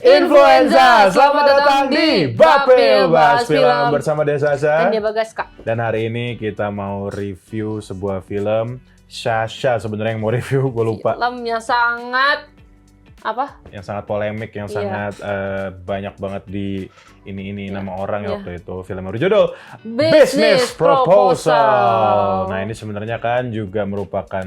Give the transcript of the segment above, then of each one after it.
Influenza, selamat datang di Bapil Bahas Film bersama Desasa dan dia Bagas, Kak. Dan hari ini kita mau review sebuah film. Sasha sebenarnya yang mau review, gue lupa. Film yang sangat Yang sangat polemik, yang sangat banyak banget di ini nama orang waktu itu. Film yang berjudul Business Proposal. Nah ini sebenarnya kan juga merupakan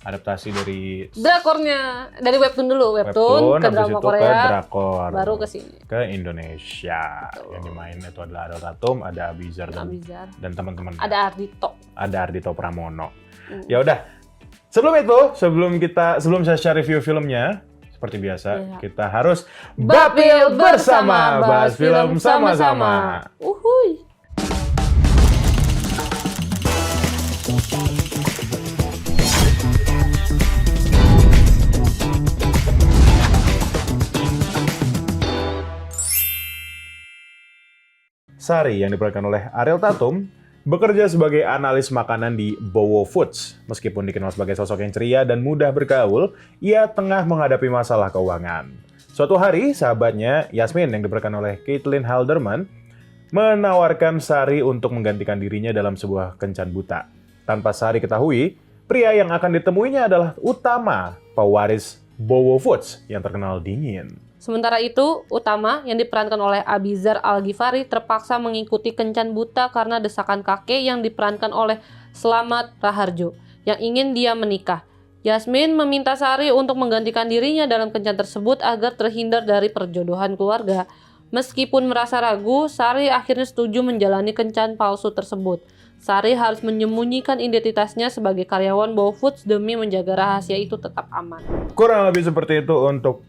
adaptasi dari drakornya, dari webtoon dulu, webtoon ke drama Korea, ke drakor, baru ke sini, ke Indonesia. Betul. Yang dimain itu adalah Ariel Tatum, ada Abizar dan teman-teman. Ada Ardhito Pramono. Ya udah, sebelum saya review filmnya, seperti biasa kita harus Bapil bersama, bahas film sama-sama. Uhuy. Sari yang diperankan oleh Ariel Tatum bekerja sebagai analis makanan di Bowo Foods. Meskipun dikenal sebagai sosok yang ceria dan mudah bergaul, ia tengah menghadapi masalah keuangan. Suatu hari, sahabatnya Yasmin yang diperankan oleh Caitlin Halderman menawarkan Sari untuk menggantikan dirinya dalam sebuah kencan buta. Tanpa Sari ketahui, pria yang akan ditemuinya adalah Utama, pewaris Bowo Foods yang terkenal dingin. Sementara itu, Utama yang diperankan oleh Abizar Al-Ghifari terpaksa mengikuti kencan buta karena desakan kakek yang diperankan oleh Slamet Raharjo yang ingin dia menikah. Yasmin meminta Sari untuk menggantikan dirinya dalam kencan tersebut agar terhindar dari perjodohan keluarga. Meskipun merasa ragu, Sari akhirnya setuju menjalani kencan palsu tersebut. Sari harus menyembunyikan identitasnya sebagai karyawan Bowo Foods demi menjaga rahasia itu tetap aman. Kurang lebih seperti itu untuk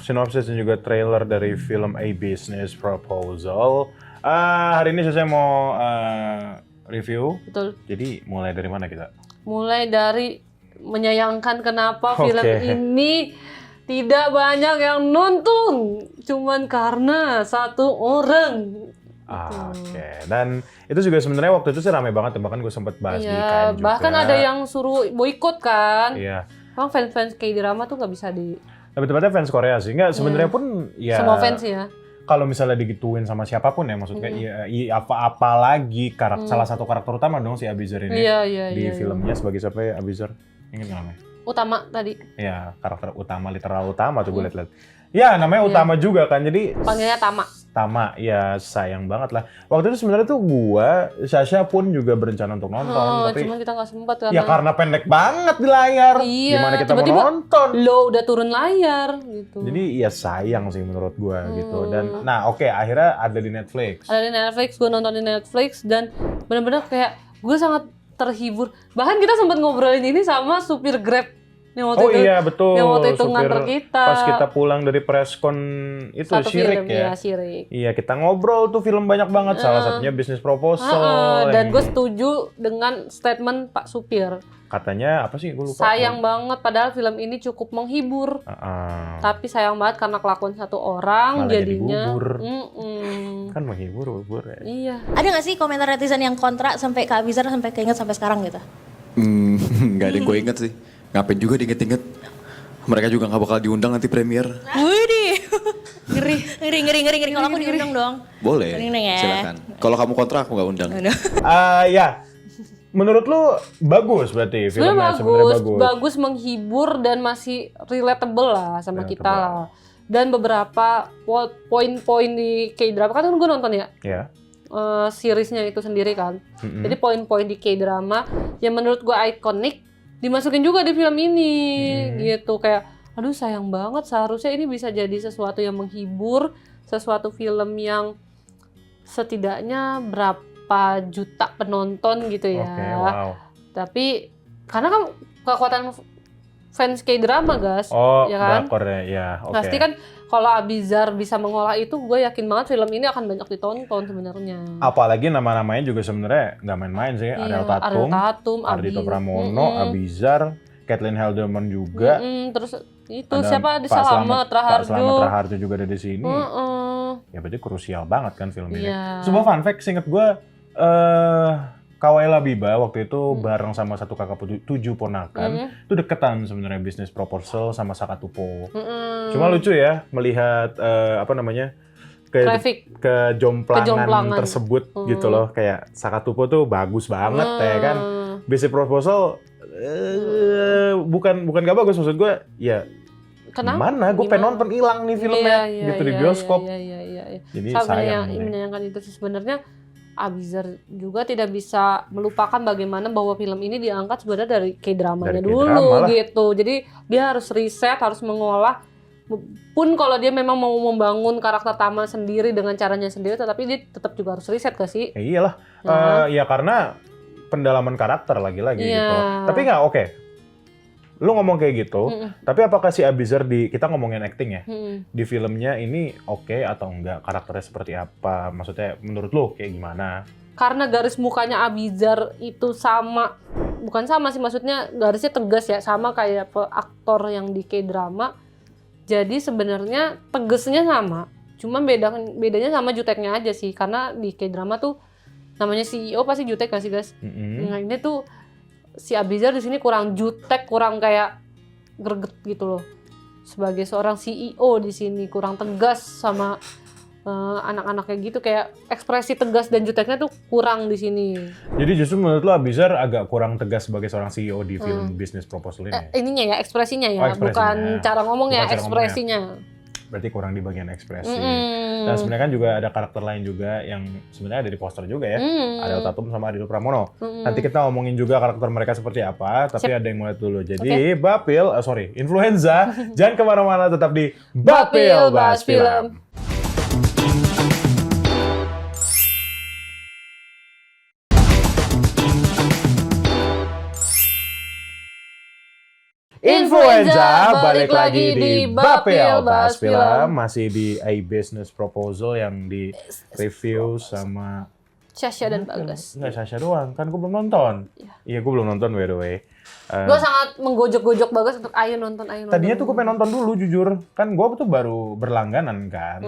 sinopsis dan juga trailer dari film A Business Proposal. Hari ini saya mau review. Betul. Jadi mulai dari mana kita? Mulai dari menyayangkan kenapa film ini tidak banyak yang nonton. Cuman karena satu orang. Oke. Dan itu juga sebenarnya waktu itu sih ramai banget. Bahkan gue sempat bahas di KN juga. Bahkan ada yang suruh boikot kan. Iya. Emang fans-fans K-drama tuh nggak bisa di... Lebih tepatnya fans Korea sih. Enggak, sebenarnya pun ya... Semua fans ya. Kalau misalnya digituin sama siapapun ya, maksudnya apa lagi salah satu karakter utama dong si Abizar ini. Di filmnya sebagai siapa ya Abizar? Ingat namanya? Utama tadi. Iya, karakter utama, literal utama tuh gue liat-liat. Ya, namanya Utama juga kan, jadi... Panggilnya Tama. Tama, ya sayang banget lah. Waktu itu sebenarnya tuh Sasha pun juga berencana untuk nonton. Tapi cuman kita nggak sempat karena... Ya karena pendek banget di layar. Iya, gimana kita tiba-tiba mau nonton? Lo udah turun layar gitu. Jadi ya sayang sih menurut gue gitu. Dan akhirnya ada di Netflix. Ada di Netflix, gue nonton di Netflix dan benar-benar kayak gue sangat terhibur. Bahkan kita sempat ngobrolin ini sama supir Grab. Yang waktu itu, iya betul. Yang waktu itu nganter kita. Pas kita pulang dari preskon itu Syirik ya. Syirik. Iya, kita ngobrol tuh film banyak banget. Salah satunya Business Proposal. Dan gue setuju dengan statement Pak Supir. Katanya apa sih? Gue lupa. Sayang banget padahal film ini cukup menghibur. Tapi sayang banget karena kelakuan satu orang malah jadinya. Kan menghibur ya. Iya. Ada nggak sih komentar netizen yang kontra sampai ke Abizar sampai keinget sampai sekarang gitu? Nggak ada yang gue inget sih. Ngapain juga diinget-inget. Mereka juga nggak bakal diundang nanti premier. Widih. Ngeri. Kalau aku diundang dong. Boleh, ya. silakan. Kalau kamu kontra aku nggak undang. Ya, menurut lu bagus berarti filmnya sebenarnya bagus. Bagus, menghibur dan masih relatable lah sama kita lah. Dan beberapa poin-poin di K-drama kan gue nonton ya. Iya. Seriesnya itu sendiri kan. Jadi poin-poin di K-drama yang menurut gue ikonik dimasukin juga di film ini gitu. Kayak aduh sayang banget, seharusnya ini bisa jadi sesuatu yang menghibur, sesuatu film yang setidaknya berapa juta penonton gitu ya. Wow. Tapi karena kan kekuatan fans K-drama guys, ya kan? Drakornya, ya. Pasti kan kalau Abizar bisa mengolah itu, gue yakin banget film ini akan banyak ditonton sebenarnya. Apalagi nama-namanya juga sebenarnya nggak main-main sih. Ariel Tatum, Ardhito Pramono, Abizar, Caitlin Halderman juga. Terus itu ada siapa di Slamet Raharjo. Slamet Raharjo juga ada di sini. Ya berarti krusial banget kan film ini. Sebuah fun fact, seinget gue Kawai Labiba waktu itu bareng sama satu kakak 7 ponakan, itu deketan sebenarnya bisnis proposal sama Sakatupo. Cuma lucu ya melihat Traffic. kejomplangan tersebut gitu loh. Kayak Sakatupo tuh bagus banget ya kan. Basic proposal bukan gak bagus, maksud gue ya gimana? Gue pengen nonton hilang nih filmnya gitu di bioskop. Iya. Jadi sama sayang yang menyayangkan itu sih sebenarnya Abizar juga tidak bisa melupakan bagaimana bahwa film ini diangkat sebenarnya dari K-dramanya Dari dulu K-drama lah. gitu. Jadi dia harus riset, harus mengolah. Pun kalau dia memang mau membangun karakter Tama sendiri dengan caranya sendiri, tetapi dia tetap juga harus riset gak sih? Ya iyalah, ya karena pendalaman karakter lagi-lagi gitu. Tapi nggak oke. Lu ngomong kayak gitu, tapi apakah si Abizar kita ngomongin acting ya, di filmnya ini oke atau enggak? Karakternya seperti apa? Maksudnya menurut lu kayak gimana? Karena garis mukanya Abizar itu sama, bukan sama sih, maksudnya garisnya tegas ya, sama kayak aktor yang di K-drama. Jadi sebenarnya tegasnya sama, cuma bedanya sama juteknya aja sih. Karena di K-drama tuh namanya CEO pasti jutek gak sih guys? Nah ini tuh si Abizar di sini kurang jutek, kurang kayak greget gitu loh. Sebagai seorang CEO di sini kurang tegas sama anak-anak kayak gitu, kayak ekspresi tegas dan juteknya tuh kurang di sini. Jadi justru menurut lo Abizar agak kurang tegas sebagai seorang CEO di film Business Proposal ini? Ininya ya, ekspresinya ya, ekspresinya. bukan cara ngomongnya, Bukan cara ekspresinya. Berarti kurang di bagian ekspresi. Dan sebenarnya kan juga ada karakter lain juga yang sebenarnya ada di poster juga ya. Ariel Tatum sama Adil Pramono. Nanti kita ngomongin juga karakter mereka seperti apa, tapi ada yang mau lihat dulu. Jadi Influenza, jangan kemana-mana, tetap di Bapil Bahas Film. Influenza, balik lagi di Bapil Bahas Film, masih di A Business Proposal yang di review sama Sasha dan Bagas. Nggak Sasha doang, kan gue belum nonton. Iya, gue belum nonton by the way. Gue sangat menggojok-gojok Bagas untuk ayo nonton. Tadinya tuh gue pengen nonton dulu jujur, kan gue tuh baru berlangganan kan.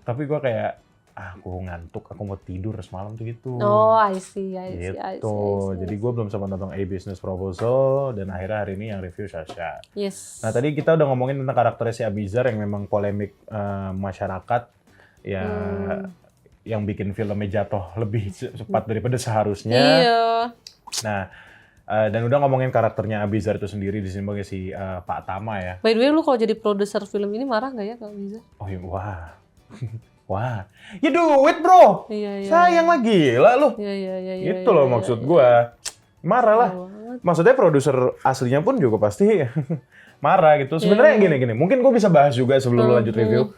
Tapi gue kayak aku ngantuk, aku mau tidur semalam tuh gitu. Oh, I see. Jadi gue belum sempat nonton A Business Proposal dan akhirnya hari ini yang review Sasha. Yes. Nah tadi kita udah ngomongin tentang karakternya si Abizar yang memang polemik masyarakat ya, yang bikin filmnya jatuh lebih cepat daripada seharusnya. Iya. Nah dan udah ngomongin karakternya Abizar itu sendiri di sini sebagai si Pak Tama ya. By the way, lu kalau jadi produser film ini marah nggak ya kalau Abizar? Oh iya, wah. Wah, ya duit bro, sayang lah, gila lu. Iya. Itu loh maksud gua, marah lah. Maksudnya produser aslinya pun juga pasti marah gitu. Sebenarnya gini, mungkin gua bisa bahas juga sebelum lanjut review.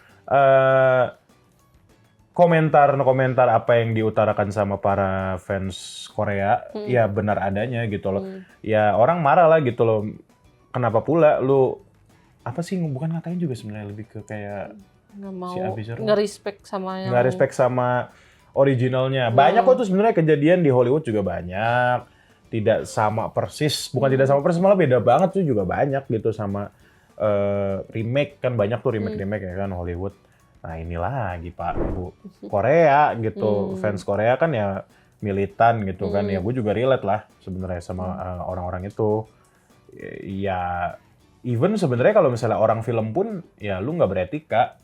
Komentar apa yang diutarakan sama para fans Korea, ya benar adanya gitu loh. Ya orang marah lah gitu loh. Kenapa pula lu, apa sih, bukan ngatain juga sebenarnya, lebih ke kayak nggak mau, si Abizar nggak respect sama yang... nggak respect sama originalnya. Banyak kok tuh sebenarnya kejadian di Hollywood juga banyak. Tidak sama persis, bukan tidak sama persis, malah beda banget tuh juga banyak gitu sama remake. Kan banyak tuh remake ya kan Hollywood. Nah ini lagi Pak Bu, Korea gitu. Fans Korea kan ya militan gitu kan. Ya gue juga relate lah sebenarnya sama orang-orang itu. Ya even sebenarnya kalau misalnya orang film pun ya lu nggak beretika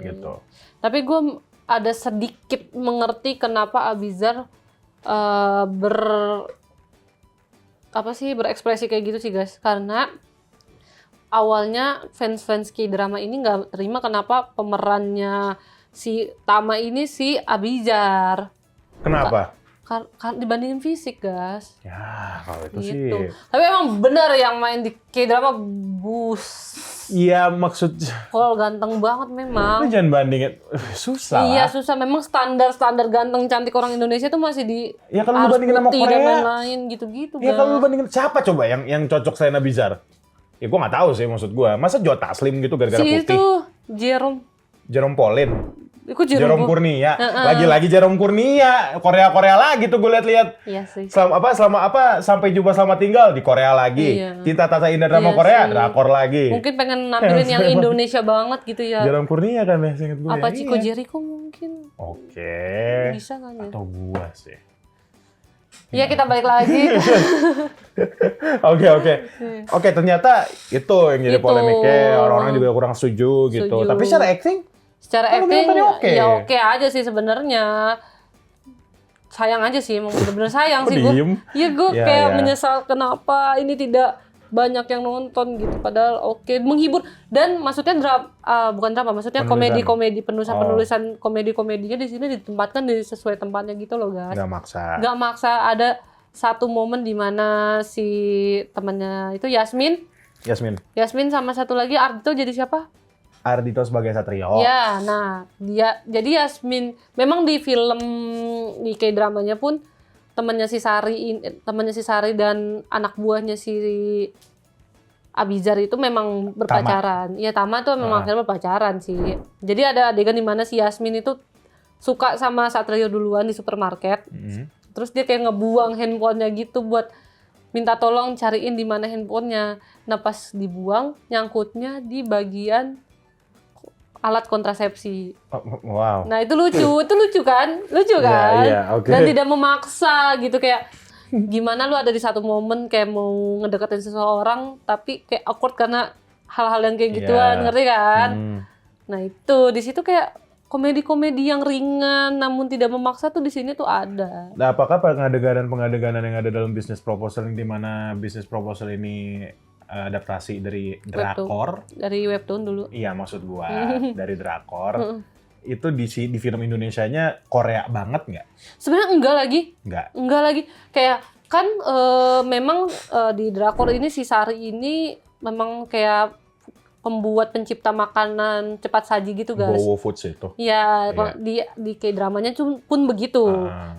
gitu. Tapi gue ada sedikit mengerti kenapa Abizar berekspresi kayak gitu sih guys. Karena awalnya fans K-drama ini nggak terima kenapa pemerannya si Tama ini si Abizar. Kenapa? Dibandingin fisik, guys. Ya, kalau itu gitu sih. Tapi emang benar yang main di K-drama Iya, maksudnya. Kalau ganteng banget memang. Lu jangan bandingin. Susah Iya, lah. susah. Memang standar ganteng cantik orang Indonesia tuh masih di Ya kalau lu bandingin sama putih Korea. dan lain-lain gitu-gitu. Ya kalau lu bandingin siapa coba yang cocok selain Abizar? Ya gua nggak tahu sih maksud gua. Masa Joe Taslim gitu gara-gara si putih? itu Jerome Pauline. Ikut Jerome Kurnia. Lagi-lagi Jerome Kurnia. Korea lagi tuh gue lihat-lihat. Iya sih. Selama apa sampai jumpa selama tinggal di Korea lagi. Iya. Cinta Tata Indah drama Iya Korea, sih. drakor lagi. Mungkin pengen nampilin yang Indonesia banget gitu ya. Jerome Kurnia kan ya, seinget gue. Apa ya? Chico Iya. Jericho mungkin. Oke. Bisa kan ya. Atau gua sih. Iya, kita balik lagi. Oke. Oke, ternyata itu yang jadi Itu. polemiknya. Orang-orang juga kurang setuju gitu. Setuju. Tapi secara acting, Secara kan lu bilang acting tadi oke. ya oke aja sih sebenarnya. Sayang aja sih, emang bener-bener sayang Kok sih gue. diem? Iya, gue Ya, kayak ya. menyesal kenapa ini tidak banyak yang nonton gitu. Padahal oke, menghibur dan maksudnya bukan drama, maksudnya Penulisan. komedi-komedi penulisan Oh. komedi-komedinya di sini ditempatkan di sesuai tempatnya gitu loh, guys. Nggak maksa. Nggak maksa. Ada satu momen di mana si temannya itu Yasmin sama satu lagi Ardito jadi siapa? Ardito sebagai Satrio. Ya, nah dia jadi Yasmin memang di film di K-dramanya pun temannya si Sari dan anak buahnya si Abizar itu memang berpacaran. Iya, Tama tuh memang akhirnya berpacaran sih. Jadi ada adegan di mana si Yasmin itu suka sama Satrio duluan di supermarket. Terus dia kayak ngebuang handphonenya gitu buat minta tolong cariin di mana handphonenya. Nah, pas dibuang nyangkutnya di bagian alat kontrasepsi. Oh, wow. Nah, itu lucu kan? Lucu kan? Iya, oke. Dan tidak memaksa gitu kayak gimana lu ada di satu momen kayak mau ngedeketin seseorang tapi kayak awkward karena hal-hal yang kayak gituan, Iya. ngerti kan? Hmm. Nah, itu di situ kayak komedi-komedi yang ringan namun tidak memaksa tuh di sini tuh ada. Nah, apakah pengadeganan yang ada dalam bisnis proposal di mana bisnis proposal ini adaptasi dari drakor? Dari webtoon dulu. Iya, maksud gua dari drakor. Itu di film Indonesianya Korea banget nggak? Sebenarnya enggak lagi. Kayak kan memang di drakor ini si Sari ini memang kayak pembuat pencipta makanan cepat saji gitu, guys. Bowo Foods itu. Iya, Iya. di K-dramanya pun begitu.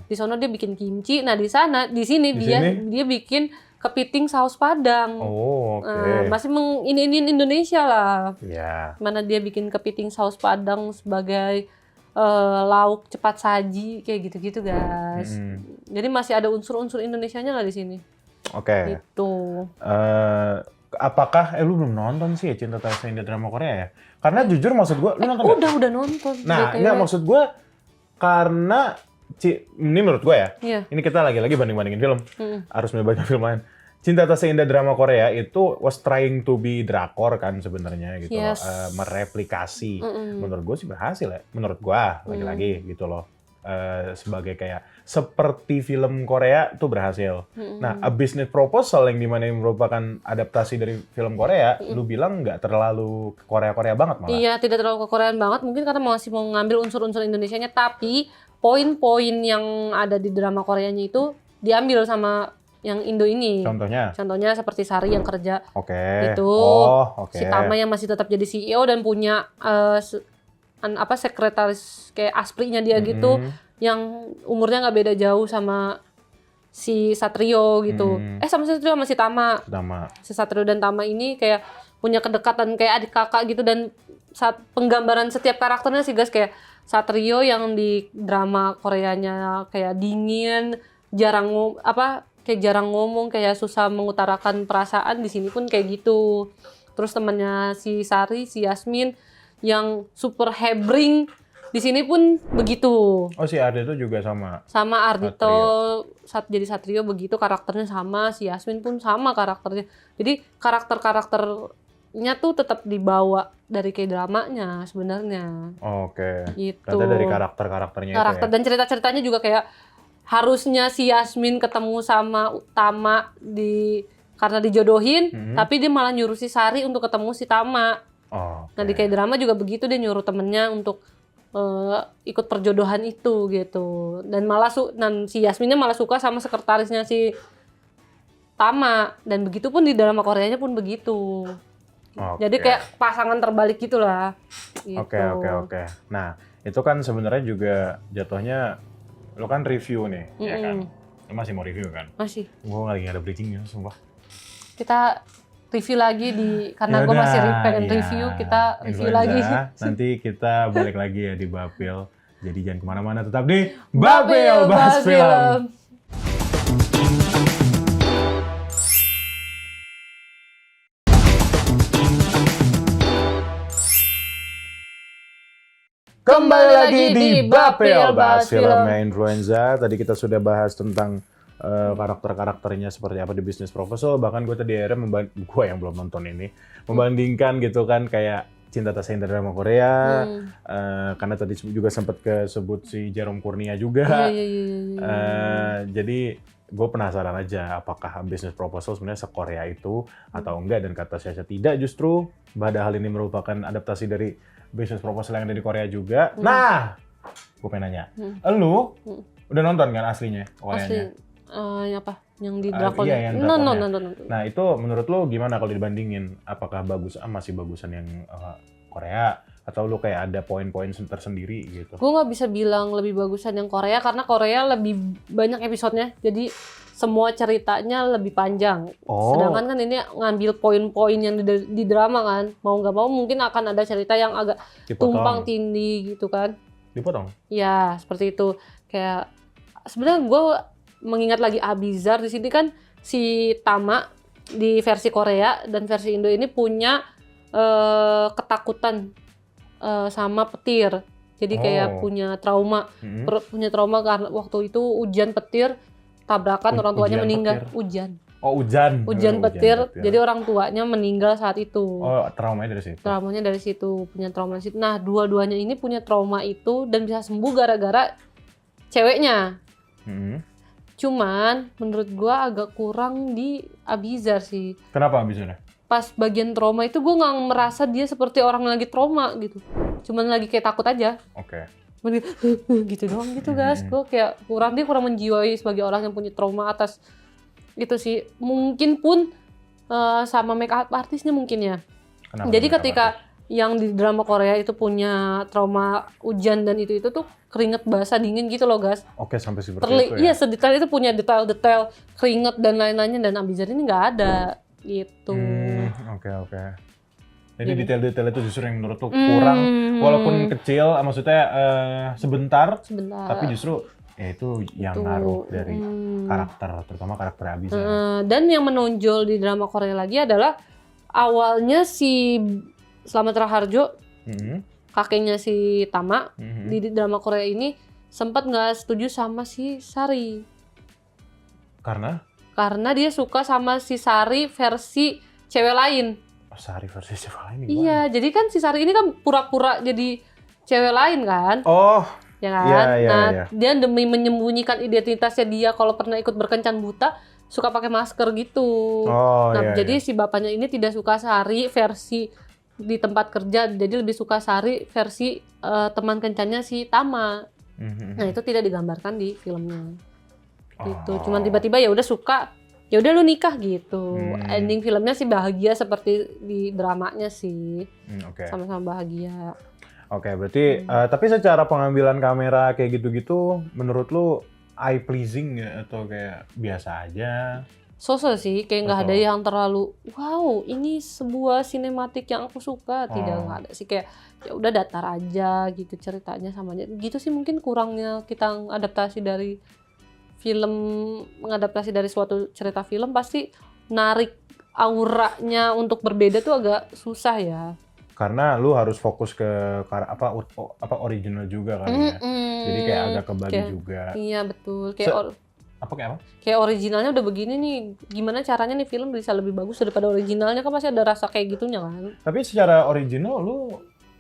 Di sono dia bikin kimchi. Nah, di sini dia bikin kepiting saus Padang. Oh, oke. Masih ini Indonesia lah. Iya. Mana dia bikin kepiting saus Padang sebagai lauk cepat saji kayak gitu-gitu, guys. Jadi masih ada unsur-unsur Indonesianya lah di sini. Oke. Gitu. Apakah lu belum nonton sih ya Cinta Tak Seindah Drama Korea ya? Karena jujur maksud gua, lu nonton nggak? Udah nonton. Nah, BTW. enggak maksud gua karena ini menurut gua ya. Iya. Ini kita lagi-lagi banding-bandingin film. Mm. Harus banyak film lain. Cinta Tak Seindah Drama Korea itu was trying to be drakor kan sebenarnya gitu Yes. loh. Mereplikasi. Menurut gua sih berhasil ya. Menurut gua lagi-lagi gitu loh. Sebagai kayak seperti film Korea tuh berhasil. Nah, A Business Proposal yang dimana ini merupakan adaptasi dari film Korea, lu bilang nggak terlalu Korea-Korea banget malah. Iya, tidak terlalu kekoreaan banget. Mungkin karena masih mau ngambil unsur-unsur Indonesianya, tapi poin-poin yang ada di drama Koreanya itu diambil sama yang Indo ini. Contohnya seperti Sari yang kerja itu, si Tama yang masih tetap jadi CEO dan punya sekretaris kayak asprinya dia gitu, yang umurnya nggak beda jauh sama si Satrio gitu. Sama Satrio sama si Tama. Si Satrio dan Tama ini kayak punya kedekatan kayak adik kakak gitu, dan saat penggambaran setiap karakternya sih guys, kayak Satrio yang di drama Koreanya kayak dingin, jarang ngomong, kayak susah mengutarakan perasaan, di sini pun kayak gitu. Terus temannya si Sari, si Yasmin yang super hebring, di sini pun begitu. Oh, si Ardito juga sama. Sama Ardito jadi Satrio begitu, karakternya sama, si Yasmin pun sama karakternya. Jadi karakternya tuh tetap dibawa dari K-dramanya sebenarnya. Oke. Gitu. Ternyata dari karakter-karakternya Karakter itu ya. dan cerita-ceritanya juga kayak harusnya si Yasmin ketemu sama Tama karena dijodohin, tapi dia malah nyuruh si Sari untuk ketemu si Tama. Nah, di K-drama juga begitu, dia nyuruh temennya untuk ikut perjodohan itu gitu. Dan si Yasminnya malah suka sama sekretarisnya si Tama, dan begitu pun di drama Koreanya pun begitu. Jadi kayak pasangan terbalik gitulah. Gitu. Oke. Nah, itu kan sebenarnya juga jatuhnya lo kan review nih, ya kan? Lo masih mau review kan? Masih. Gue lagi nggak ada bridgingnya, sumpah. Kita review lagi karena gue masih pengen review, kita review lagi. Nanti kita balik lagi ya di Bapil. Jadi jangan kemana-mana, tetap di Bapil Bahas Film. Kembali lagi di Bapil Bahas Filmnya Influenza. Tadi kita sudah bahas tentang karakter-karakternya seperti apa di Business Proposal. Bahkan gue tadi akhirnya gue yang belum nonton ini membandingkan gitu kan kayak Cinta Tak Seindah Drama Korea, karena tadi juga sempat kesebut si Jerome Kurnia juga. Jadi gue penasaran aja apakah Business Proposal sebenarnya se-Korea itu atau enggak, dan kata saya tidak, justru padahal ini merupakan adaptasi dari Business Proposal yang ada di Korea juga. Nah, gue pengen nanya, lu udah nonton kan aslinya Koreanya? Yang apa? Yang di drakor? Iya, yang nonton. Nah, itu menurut lu gimana kalau dibandingin? Apakah masih bagusan yang Korea? Atau lu kayak ada poin-poin tersendiri gitu? Gue nggak bisa bilang lebih bagusan yang Korea, karena Korea lebih banyak episodenya. Jadi semua ceritanya lebih panjang. Sedangkan kan ini ngambil poin-poin yang di drama kan. Mau nggak mau mungkin akan ada cerita yang agak tumpang tindih gitu kan. Dipotong? Ya, seperti itu. Kayak sebenarnya gue mengingat lagi Abizar, di sini kan si Tama di versi Korea dan versi Indo ini punya ketakutan sama petir. Jadi kayak punya trauma. Punya trauma karena waktu itu hujan petir, tabrakan, orang tuanya meninggal. Hujan Petir. Jadi orang tuanya meninggal saat itu. Traumanya dari situ. Punya trauma dari situ. Nah, dua-duanya ini punya trauma itu dan bisa sembuh gara-gara ceweknya. Cuman menurut gua agak kurang di Abizar sih. Kenapa Abizarnya? Pas bagian trauma itu gua nggak merasa dia seperti orang yang lagi trauma gitu. Cuman lagi kayak takut aja. Oke. Gitu doang gitu guys. Gua kayak kurang menjiwai sebagai orang yang punya trauma atas itu sih. Mungkin pun sama make up artisnya mungkin ya. Kenapa jadi ketika yang di drama Korea itu punya trauma hujan dan itu tuh keringet basah dingin gitu loh guys. Oke, sampai seperti itu ya? Iya, sedetail itu, punya detail-detail keringet dan lain-lainnya, dan Abizar ini nggak ada gitu. Oke. Jadi detail-detail itu justru yang menurut lu kurang, walaupun kecil, maksudnya sebentar, tapi justru itu yang ngaruh dari karakter, terutama karakter Abizar. Dan yang menonjol di drama Korea lagi adalah awalnya si Slamet Raharjo, kakeknya si Tama, di drama Korea ini sempat nggak setuju sama si Sari. Karena dia suka sama si Sari versi cewek lain. Sari versi cewek lain gimana? Iya, jadi kan si Sari ini kan pura-pura jadi cewek lain kan? Ya kan? Iya. Dia demi menyembunyikan identitasnya dia kalau pernah ikut berkencan buta, suka pakai masker gitu. Jadi si bapaknya ini tidak suka Sari versi di tempat kerja, jadi lebih suka Sari versi teman kencannya si Tama. Nah, itu tidak digambarkan di filmnya. Gitu. Cuman tiba-tiba ya udah suka, ya udah lu nikah gitu. Ending filmnya sih bahagia seperti di dramanya sih. Sama-sama bahagia. Oke, berarti tapi secara pengambilan kamera kayak gitu-gitu menurut lu eye pleasing nggak atau kayak biasa aja? So-so sih, kayak nggak ada yang terlalu wow, ini sebuah sinematik yang aku suka. Nggak ada sih, kayak ya udah datar aja gitu ceritanya sama aja. Gitu sih mungkin kurangnya kita adaptasi dari film, mengadaptasi dari suatu cerita film pasti narik auranya untuk berbeda tuh agak susah ya. Karena lu harus fokus ke original juga kan ya. Jadi kayak agak kebagi juga. Iya, betul. Kayak originalnya udah begini nih, gimana caranya nih film bisa lebih bagus daripada originalnya, kan pasti ada rasa kayak gitunya kan. Tapi secara original lu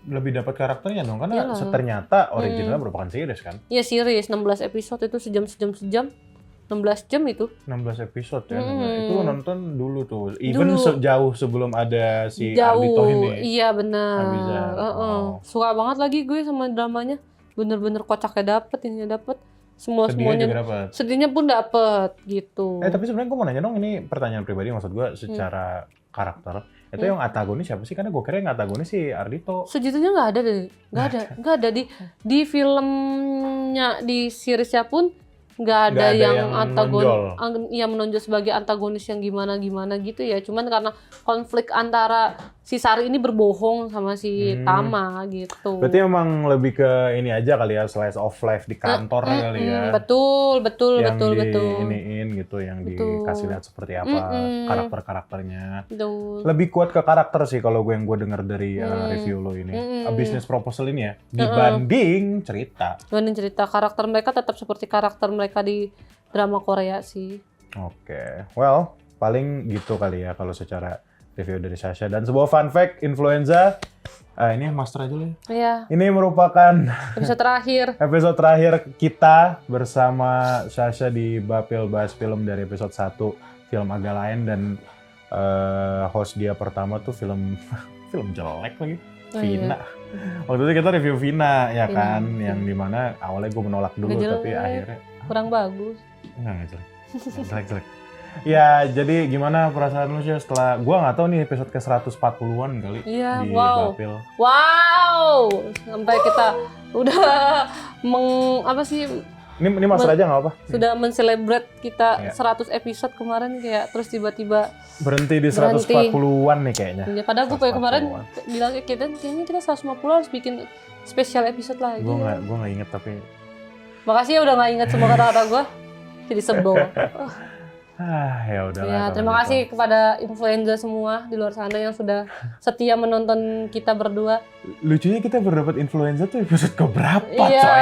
lebih dapat karakternya dong, karena ternyata originalnya merupakan series kan. Iya, series 16 episode itu sejam 16 jam itu. 16 episode ya. Itu nonton dulu tuh. Even jauh sebelum ada si Ardhito ini. Iya benar. Suka banget lagi gue sama dramanya. Bener-bener kocaknya dapet. Semuanya. Sedihnya pun dapet gitu. Tapi sebenarnya gue mau nanya dong, ini pertanyaan pribadi, maksud gue secara karakter. Itu yang antagonis siapa sih? Karena gue kira yang antagonis si Ardhito. Sejujurnya nggak ada deh. Nggak ada di filmnya, di seriesnya pun nggak ada yang antagonis yang menonjol sebagai antagonis yang gimana gitu ya. Cuman karena konflik antara si Sari ini berbohong sama si Tama gitu. Berarti emang lebih ke ini aja kali ya, slice of life di kantor kali ya. Betul. Yang iniin gitu, yang dikasih lihat seperti apa karakternya. Lebih kuat ke karakter sih kalau gue denger dari review lo ini. Business Proposal ini ya, dibanding cerita. Karakter mereka tetap seperti karakter mereka di drama Korea sih. Oke, well paling gitu kali ya kalau secara review dari Sasha. Dan sebuah fun fact, influenza, ini master aja lah ya. Iya, Ini merupakan episode terakhir. episode terakhir kita bersama Sasha di Bapil Bahas Film dari episode 1, film agak lain, dan host dia pertama tuh film film jelek lagi, Oh, Vina. Waktu itu kita review Vina ya Vina. kan, yang dimana awalnya gue menolak dulu Nggak tapi jelek. akhirnya Kurang bagus. nggak jelek. Jelek. Ya, jadi gimana perasaan lu sih setelah, gua nggak tahu nih episode ke 140-an kali Iya, di wow. Bapil. Wow, sampai kita udah Ini master aja nggak apa? sudah men-celebrate kita Iya. 100 episode kemarin kayak terus tiba-tiba Berhenti di Berhenti. 140-an nih kayaknya. ya, padahal gue kemarin 140-an. bilang ke kita kayaknya kita 150 harus bikin spesial episode lagi. Gua nggak inget tapi Makasih ya udah nggak inget semua kata-kata gue. Jadi sebel. ya udah. Ya, terima kasih kepada influencer semua di luar sana yang sudah setia menonton kita berdua. Lucunya kita berdapat influenza tuh episode keberapa, Iya, coy?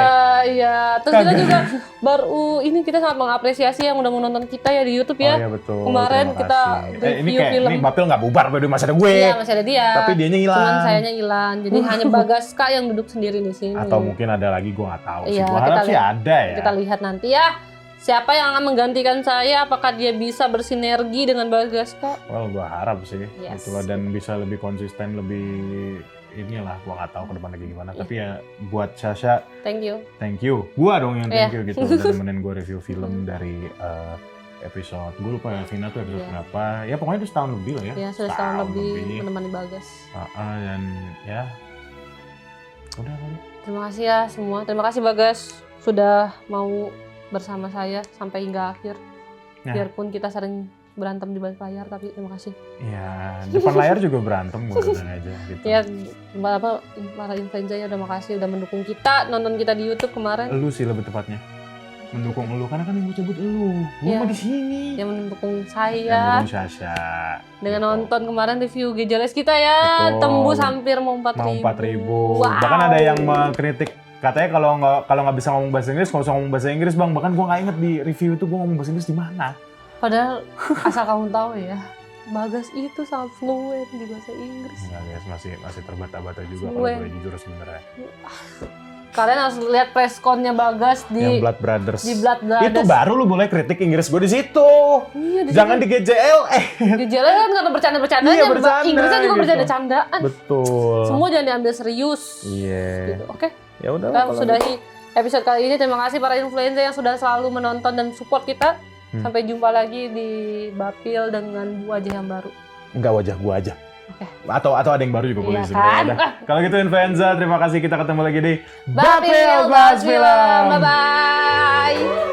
iya. Terus kita juga baru ini kita sangat mengapresiasi yang udah menonton kita ya di YouTube ya. Oh iya betul. Kemarin terima kita kasih. Ini review kayak film. ini Bapil nggak bubar, baru masih ada gue. Iya, masih ada dia. Tapi dianya hilang. Cuman sayanya hilang. Jadi hanya Bagaska yang duduk sendiri di sini. Atau mungkin ada lagi, gue nggak tahu sih. Iya, Gue kita harap sih lihat. ada ya. Kita lihat nanti ya. Siapa yang akan menggantikan saya? Apakah dia bisa bersinergi dengan Bagaska? Well, gue harap sih. Yes. Itulah, dan bisa lebih konsisten, lebih inilah. Gue nggak tahu ke depannya kayak gimana. Iya. Tapi ya buat Sasha, Thank you. thank you. Gua dong yang thank Iya. you gitu. Udah nemenin gue review film dari episode. Gue lupa ya, Vina tuh episode Iya. berapa. Ya pokoknya itu setahun lebih lah ya. Ya, sudah setahun lebih menemani Bagas. Dan ya, udah kali. Terima kasih ya semua. Terima kasih Bagas sudah mau bersama saya sampai hingga akhir. Ya. Biarpun kita sering berantem di balik layar, tapi terima kasih. Ya, depan layar juga berantem gue bilang aja gitu. Ya, para influencer ya udah makasih udah mendukung kita, nonton kita di YouTube kemarin. Lu sih lebih tepatnya. Mendukung lu, karena kan yang gue cabut lu. Gue Iya. mah di sini. Yang mendukung Yang saya mendukung Sasha. dengan Gitu. nonton kemarin review Gejeles kita ya. Betul. Tembus hampir mau 4.000. Mau 4.000. Wow. Bahkan ada yang mengkritik, katanya kalau nggak bisa ngomong bahasa Inggris, nggak usah ngomong bahasa Inggris bang. Bahkan gue nggak inget di review itu gue ngomong bahasa Inggris di mana. Padahal asal kamu tahu ya, Bagas itu sangat fluent di bahasa Inggris. Enggak guys, masih terbata-bata juga kalau Fluent. boleh jujur sebenarnya. Kalian harus lihat press-con-nya Bagas Yang di Blood Brothers. Blood Brothers. Itu baru lu boleh kritik Inggris gue di situ. Iya, di Jangan di GJL. Gejeles kan karena bercanda-bercandanya, Iya, bercanda, Inggrisnya juga gitu. bercanda-candaan. Betul. Semua jangan diambil serius. Iya. Gitu. Oke. Ya udah. Kita kalau sudahi episode kali ini. Terima kasih para influencer yang sudah selalu menonton dan support kita. Sampai jumpa lagi di Bapil dengan wajah yang baru. Enggak, wajah gua aja. Oke. Atau ada yang baru juga boleh Iya sebenarnya. kan? Udah. Kalau gitu influenza, terima kasih, kita ketemu lagi di Bapil Bahas Film. Bye-bye.